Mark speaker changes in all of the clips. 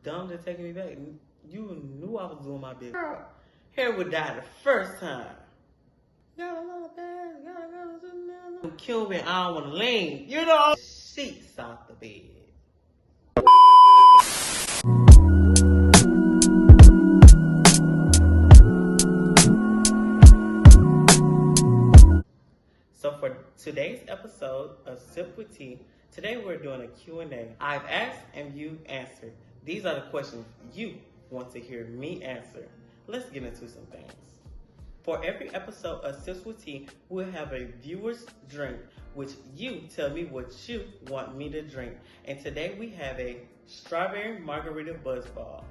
Speaker 1: dumb to taking me back. You knew I was doing my big. Hair would die the first time. Got a lot of bags, kill me, I don't want to lean. You know? Sheets off the bed. So for today's episode of Sip with Tea, today we're doing a Q&A. I've asked and you answered. These are the questions you want to hear me answer. Let's get into some things. For every episode of Sips with Tea, we'll have a viewer's drink, which you tell me what you want me to drink. And today we have a strawberry margarita buzzball.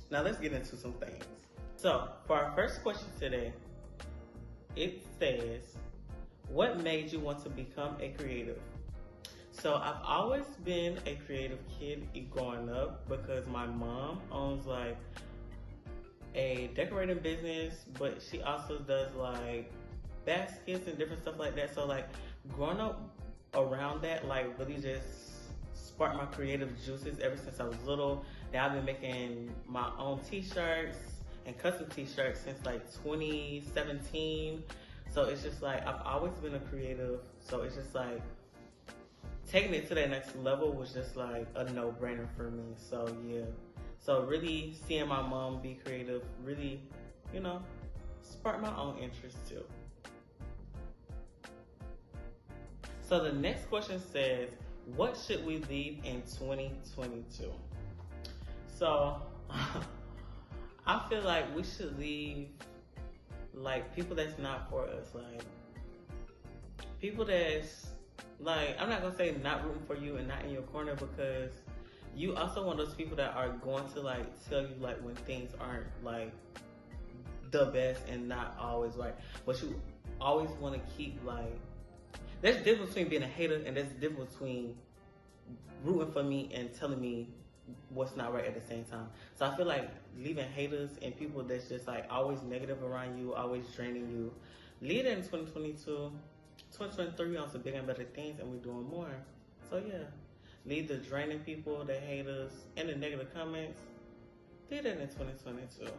Speaker 1: Now let's get into some things. So for our first question today, it says, what made you want to become a creative? So I've always been a creative kid growing up because my mom owns like a decorating business, but she also does like baskets and different stuff like that. So like growing up around that, like really just sparked my creative juices ever since I was little. Now I've been making my own t-shirts and custom t-shirts since like 2017. So it's just like I've always been a creative. So it's just like taking it to that next level was just like a no-brainer for me. So yeah. So really seeing my mom be creative really, you know, sparked my own interest too. So the next question says, what should we leave in 2022? So I feel like we should leave like people that's not for us, like people that's like, I'm not gonna say not rooting for you and not in your corner, because you also want those people that are going to like tell you like when things aren't like the best and not always right, but you always want to keep like, there's a difference between being a hater and there's a difference between rooting for me and telling me what's not right at the same time. So I feel like leaving haters and people that's just like always negative around you, always draining you, leave it in 2022. 2023 on some bigger and better things, and we're doing more. So yeah, leave the draining people, the haters, and the negative comments. Leave that in 2022.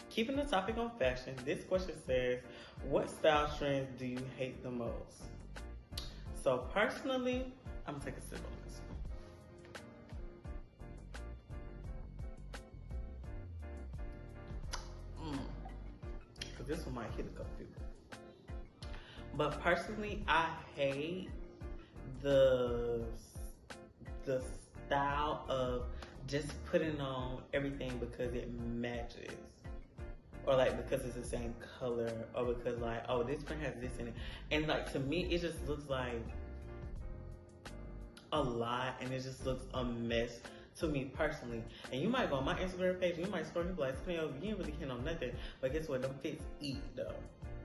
Speaker 1: Keeping the topic on fashion, this question says, what style trends do you hate the most? So personally, I'm gonna take a sip on this one. Because this one might hit a couple people. But personally, I hate the style of just putting on everything because it matches. Or like because it's the same color, or because like, oh, this print has this in it. And like to me, it just looks like a lot, and it just looks a mess to me personally. And you might go on my Instagram page and you might scroll and be like, you ain't really hitting on nothing. But guess what? Them fits eat though.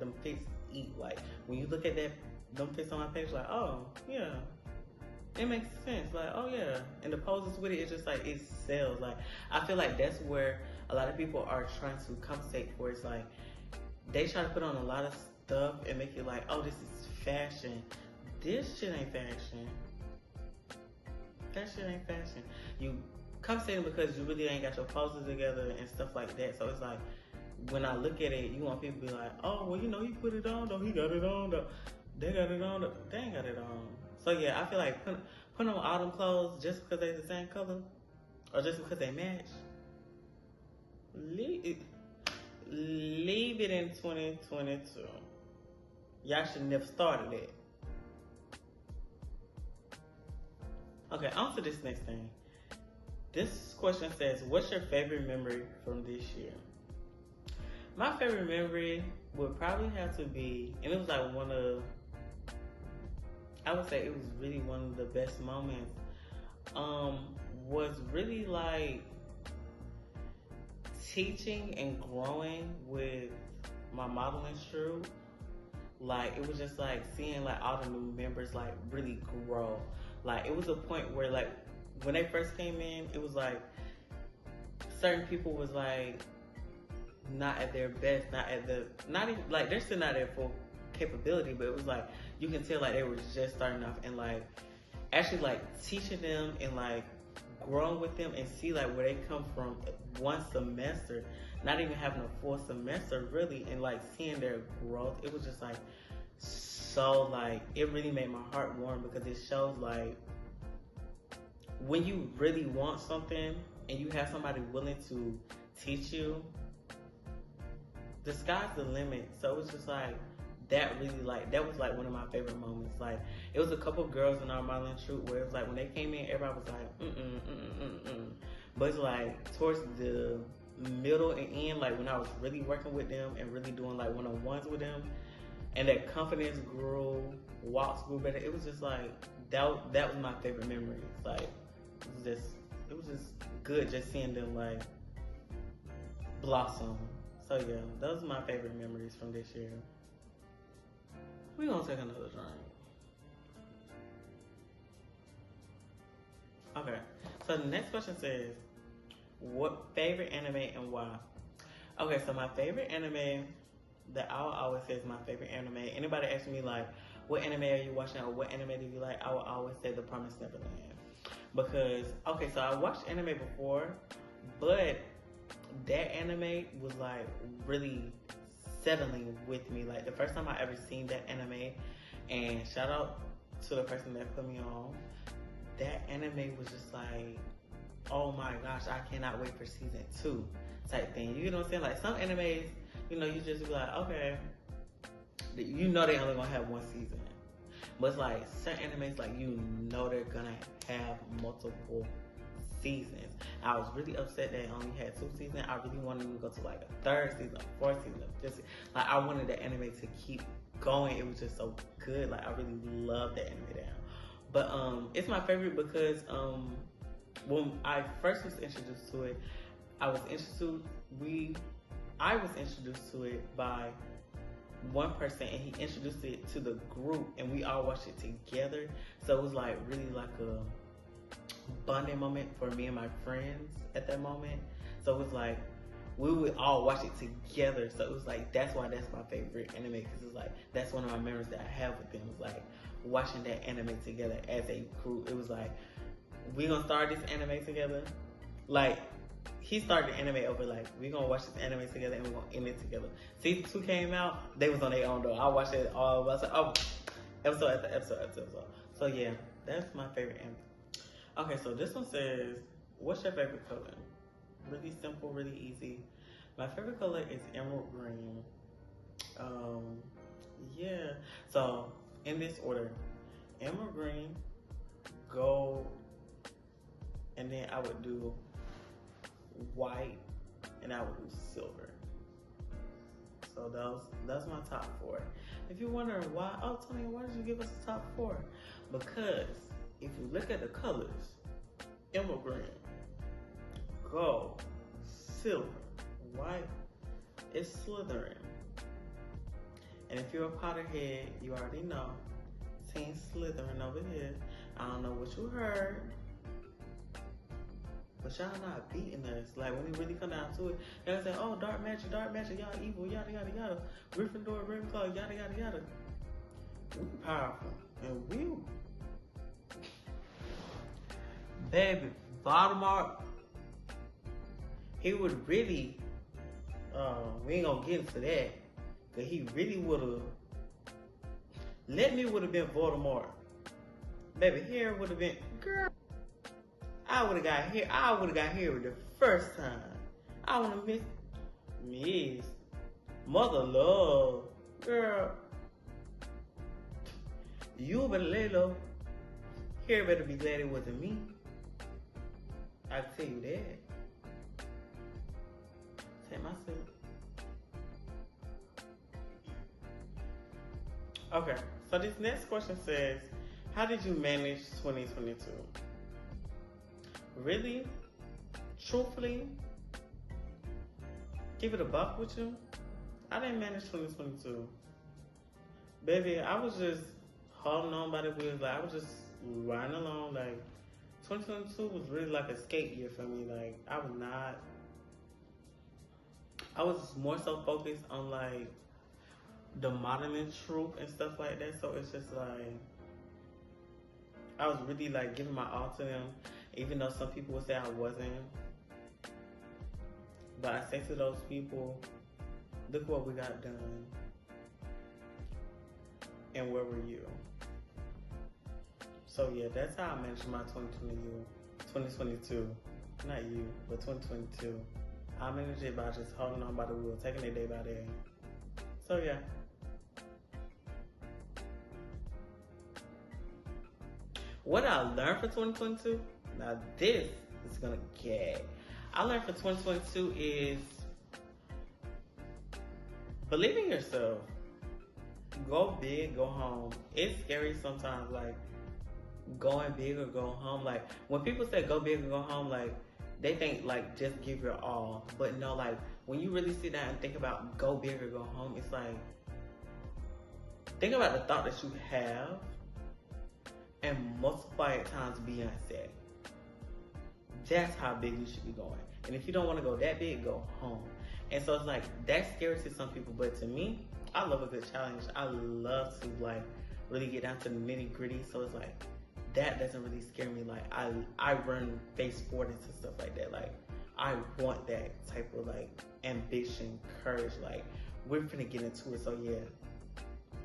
Speaker 1: Them fits eat. Like when you look at that, them fits on my page, like, oh yeah, it makes sense. Like, oh yeah. And the poses with it, it's just like, it sells. Like I feel like that's where a lot of people are trying to compensate for. It's like they try to put on a lot of stuff and make it like, oh, this is fashion. This shit ain't fashion. That shit ain't fashion. You compensating because you really ain't got your poses together and stuff like that. So it's like, when I look at it, you want people to be like, oh, well, you know, he put it on though. He got it on though. They got it on though. They ain't got it on. So yeah, I feel like putting on all them clothes just because they the same color or just because they match, leave it in 2022. Y'all should never started it. Okay, on to this next thing. This question says, what's your favorite memory from this year? My favorite memory would probably have to be, and it was like I would say it was really one of the best moments, was really like teaching and growing with my modeling crew. Like it was just like seeing like all the new members like really grow. Like it was a point where like when they first came in, it was like certain people was like not at their best, not even like they're still not at full capability, but it was like you can tell like they were just starting off and like actually like teaching them and like growing with them and see like where they come from one semester, not even having a full semester really, and like seeing their growth. It was just like so like it really made my heart warm because it shows like when you really want something and you have somebody willing to teach you, the sky's the limit. So it was just like that really like that was like one of my favorite moments. Like it was a couple girls in our modeling troupe where it was like when they came in, everybody was like but it's like towards the middle and end, like when I was really working with them and really doing like one-on-ones with them, and that confidence grew, walks grew better. It was just like that was my favorite memories. Like it was just good just seeing them like blossom. So yeah, those are my favorite memories from this year. We're gonna take another drink. Okay, so the next question says, what favorite anime and why? Okay, so my favorite anime that I will always say is my favorite anime. Anybody asks me like, what anime are you watching or what anime do you like? I will always say The Promised Neverland. Because, okay, so I watched anime before, but that anime was like really settling with me. Like the first time I ever seen that anime, and shout out to the person that put me on, that anime was just like, oh my gosh, I cannot wait for season 2 type thing. You know what I'm saying? Like some animes, you know, you just be like, okay, you know they only gonna have one season. But it's like certain animes, like you know they're gonna have multiple seasons. I was really upset that it only had 2 seasons. I really wanted to go to like a 3rd season, a 4th season. Just like I wanted the anime to keep going. It was just so good. Like I really loved that anime down. But it's my favorite because when I first was introduced to it, I was introduced to it by one person, and he introduced it to the group, and we all watched it together. So it was like really like a bonding moment for me and my friends at that moment. So it was like we would all watch it together. So it was like that's why that's my favorite anime, because it's like that's one of my memories that I have with them. It's like watching that anime together as a group. It was like we gonna start this anime together. Like he started the anime over like we gonna watch this anime together and we're gonna end it together. Season 2 came out, they was on their own though. I watched it all. I was like, oh, episode after episode. So yeah, that's my favorite anime. Okay, so this one says, what's your favorite color? Really simple, really easy. My favorite color is emerald green. Yeah. So in this order, emerald green, gold, and then I would do white, and I would do silver. So that's my top 4. If you're wondering why, oh Tony, why did you give us a top 4? Because if you look at the colors, emerald green, gold, silver, white, it's Slytherin. And if you're a Potterhead, you already know, Team Slytherin over here. I don't know what you heard, but y'all not beating us. Like when we really come down to it, they'll say, oh, dark magic, y'all evil, yada yada yada. Gryffindor, Ravenclaw, yada yada yada. We powerful. And we baby, Voldemort, he would really we ain't gonna get into that, but he really would've let me would've been Voldemort. Baby, here would've been, girl, I would've got here the first time. I would've missed Mother Love. Girl, you better lay low. Here better be glad it wasn't me. I can tell you that. Take my sip. Okay, so this next question says, how did you manage 2022? Really? Truthfully? Give it a buck with you? I didn't manage 2022. Baby, I was just holding on by the wheels. Like, I was just riding along. Like, 2022 was really like a skate year for me. Like, I was not I was more so focused on like the modeling troop and stuff like that. So it's just like I was really like giving my all to them, even though some people would say I wasn't. But I say to those people, look what we got done, and where were you? So yeah, that's how I managed my 2022. Not you, but 2022. I managed it by just holding on by the wheel, taking it day by day. So yeah. What I learned for 2022? Now this is gonna get. I learned for 2022 is believe in yourself. Go big, go home. It's scary sometimes, like going big or go home. Like when people say go big or go home, like they think like just give your all. But no, like when you really sit down and think about go big or go home, it's like think about the thought that you have and multiply it times Beyonce. That's how big you should be going. And if you don't want to go that big, go home. And so it's like that's scary to some people, but to me, I love a good challenge. I love to like really get down to the nitty gritty. So it's like that doesn't really scare me. Like I run face forward into stuff like that. Like I want that type of like ambition, courage. Like we're gonna get into it. So yeah.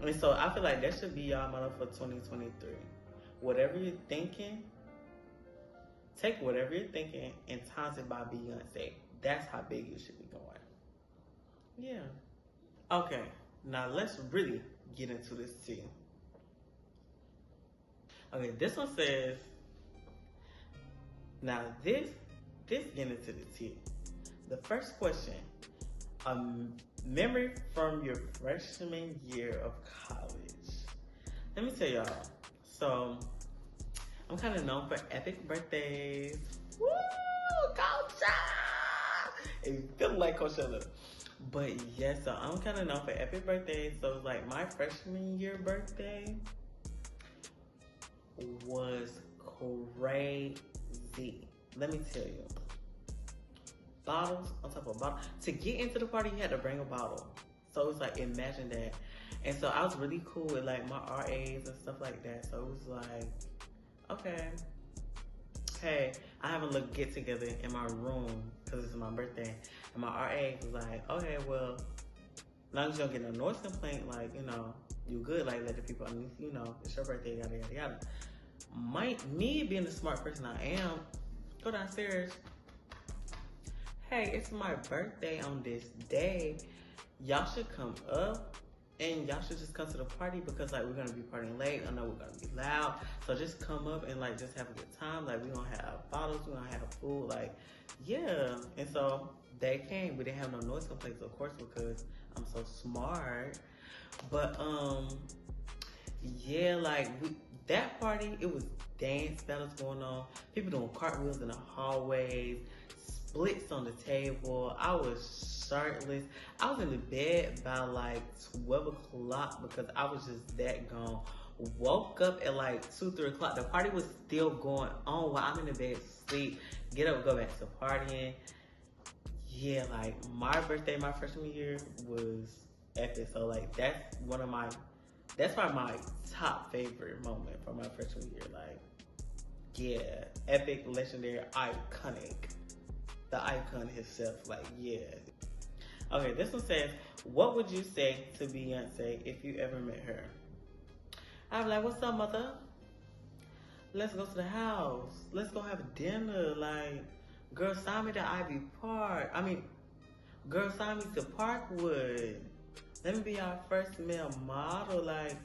Speaker 1: And so I feel like that should be y'all motto for 2023. Whatever you're thinking, take whatever you're thinking and times it by Beyonce. That's how big you should be going. Yeah. Okay, now let's really get into this tea. Okay, this one says, now this getting into the tea. The first question, a memory from your freshman year of college. Let me tell y'all. So, I'm kind of known for epic birthdays. Woo! Coachella! It feels like Coachella. But yes, so I'm kind of known for epic birthdays. So it's like my freshman year birthday was crazy. Let me tell you. Bottles on top of bottles. To get into the party, you had to bring a bottle. So it's like, imagine that. And so I was really cool with like my RAs and stuff like that. So it was like, okay, hey, I have a little get together in my room because it's my birthday. And my RA was like, okay, well, as long as you don't get no noise complaint, like, you know, you good, like, let the people, you know, it's your birthday, yada, yada, yada. Me being the smart person I am, go downstairs. Hey, it's my birthday on this day. Y'all should come up and y'all should just come to the party because like we're gonna be partying late. I know we're gonna be loud. So just come up and like just have a good time. Like we're gonna have bottles, we're gonna have food, like yeah. And so they came. We didn't have no noise complaints, of course, because I'm so smart. But yeah, like that party, it was dance battles going on, people doing cartwheels in the hallways, splits on the table. I was shirtless. I was in the bed by like 12 o'clock because I was just that gone. Woke up at like 2, 3 o'clock. The party was still going on while I'm in the bed, sleep, get up, go back to partying. Yeah, like my birthday, my freshman year was epic. So like that's probably my top favorite moment from my freshman year. Like, yeah, epic, legendary, iconic. The icon himself, like, yeah. Okay, this one says, what would you say to Beyonce if you ever met her? I'm like, what's up, mother? Let's go to the house. Let's go have dinner. Like, girl, sign me to Ivy Park. Girl, sign me to Parkwood. Let me be our first male model. Like,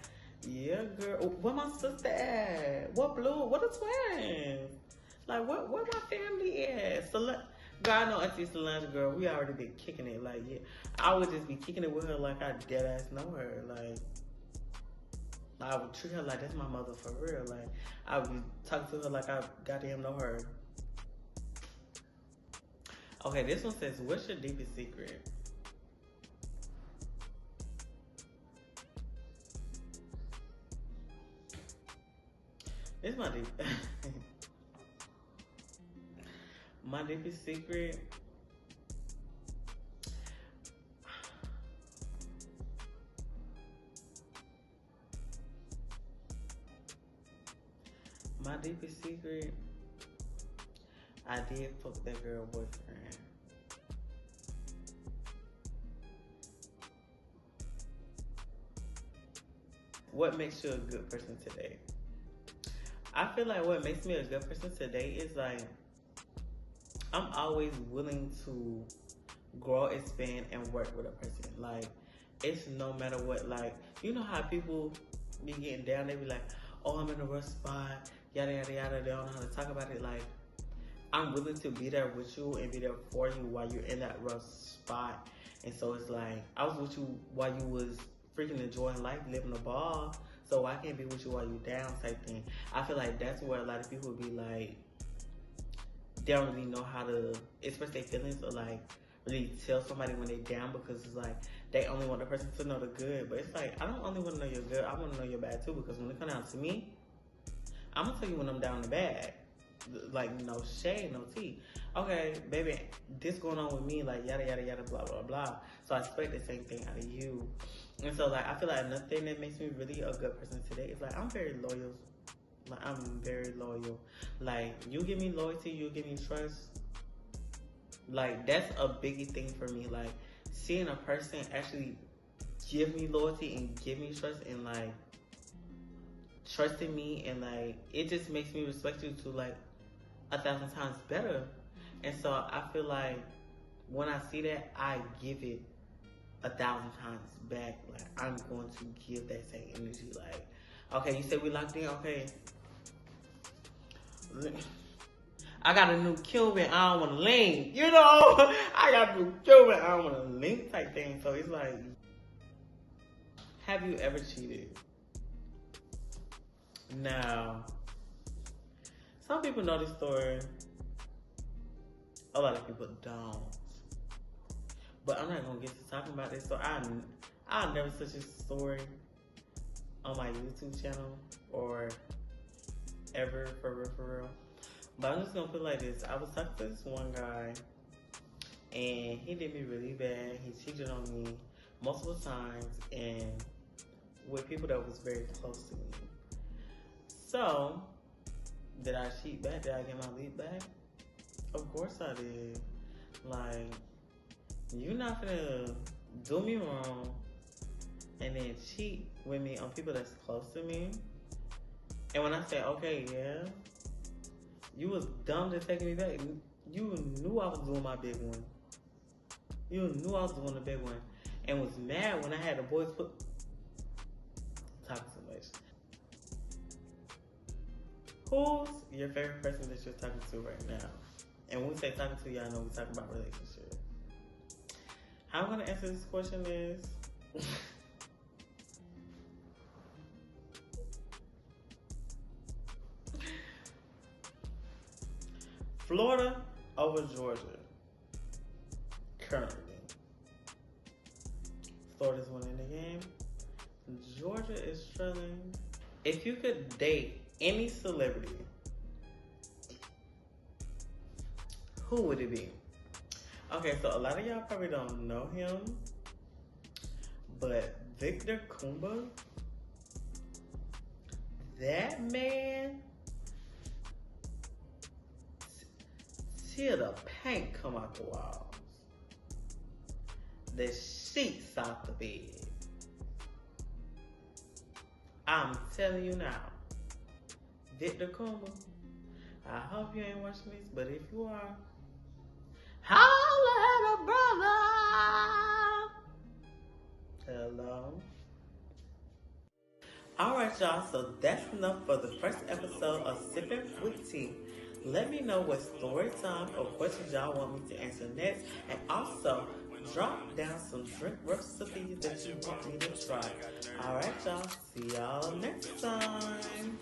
Speaker 1: yeah, girl. Where my sister at? What Blue? What the twins? Like, where my family at? So girl, I know Auntie Solange, girl, we already been kicking it. Like, yeah, I would just be kicking it with her like I dead ass know her. Like, I would treat her like that's my mother for real. Like, I would be talking to her like I goddamn know her. Okay, this one says, what's your deepest secret? It's my deep. My deepest secret. My deepest secret, I did fuck that girl boyfriend. What makes you a good person today? I feel like what makes me a good person today is like I'm always willing to grow, expand, and work with a person. Like it's no matter what. Like you know how people be getting down, they be like, "Oh, I'm in a rough spot," yada yada yada. They don't know how to talk about it. Like I'm willing to be there with you and be there for you while you're in that rough spot. And so it's like I was with you while you was freaking enjoying life, living a ball. So I can't be with you while you down type thing. I feel like that's where a lot of people be like, they don't really know how to express their feelings or like really tell somebody when they down because it's like they only want the person to know the good. But it's like I don't only want to know your good, I want to know your bad too, because when it comes down to me, I'm gonna tell you when I'm down the bad. Like no shade, no tea. Okay, baby, this going on with me, like yada yada yada, blah blah blah. So I expect the same thing out of you. And so like I feel like another thing that makes me really a good person today is like I'm very loyal. Like I'm very loyal. Like you give me loyalty, you give me trust. Like that's a biggie thing for me. Like seeing a person actually give me loyalty and give me trust and like trusting me, and like it just makes me respect you to like 1,000 times better. And so I feel like when I see that, I give it 1,000 times back. Like I'm going to give that same energy. Like, okay, you said we locked in. Okay, I got a new Cuban. I don't want to link. You know, I got a new Cuban. I don't want to link type thing. So it's like, have you ever cheated? Now, some people know this story. A lot of people don't. But I'm not gonna get to talking about this. So I'll never touch this story on my YouTube channel or ever for real. But I'm just gonna put it like this. I was talking to this one guy and he did me really bad. He cheated on me multiple times and with people that was very close to me. So, did I cheat back? Did I get my lead back? Of course I did. Like, you're not gonna do me wrong and then cheat with me on people that's close to me. And when I say, okay, yeah, you was dumb to take me back. You knew I was doing my big one. You knew I was doing the big one. And was mad when I had the boys put... Talking too much. Who's your favorite person that you're talking to right now? And when we say talking to, y'all know we're talking about relationship. How I'm gonna answer this question is Florida over Georgia. Currently. Florida's winning the game. Georgia is struggling. If you could date any celebrity, who would it be? Okay, so a lot of y'all probably don't know him, but Victor Kumba, that man, till the paint come out the walls, the sheets out the bed. I'm telling you now, Victor Kumba, I hope you ain't watching this, but if you are, holla at a brother. Hello. Alright y'all, so that's enough for the first episode of Sipping with Tea. Let me know what story time or questions y'all want me to answer next, and also drop down some drink recipes that you want me to try. Alright y'all, see y'all next time.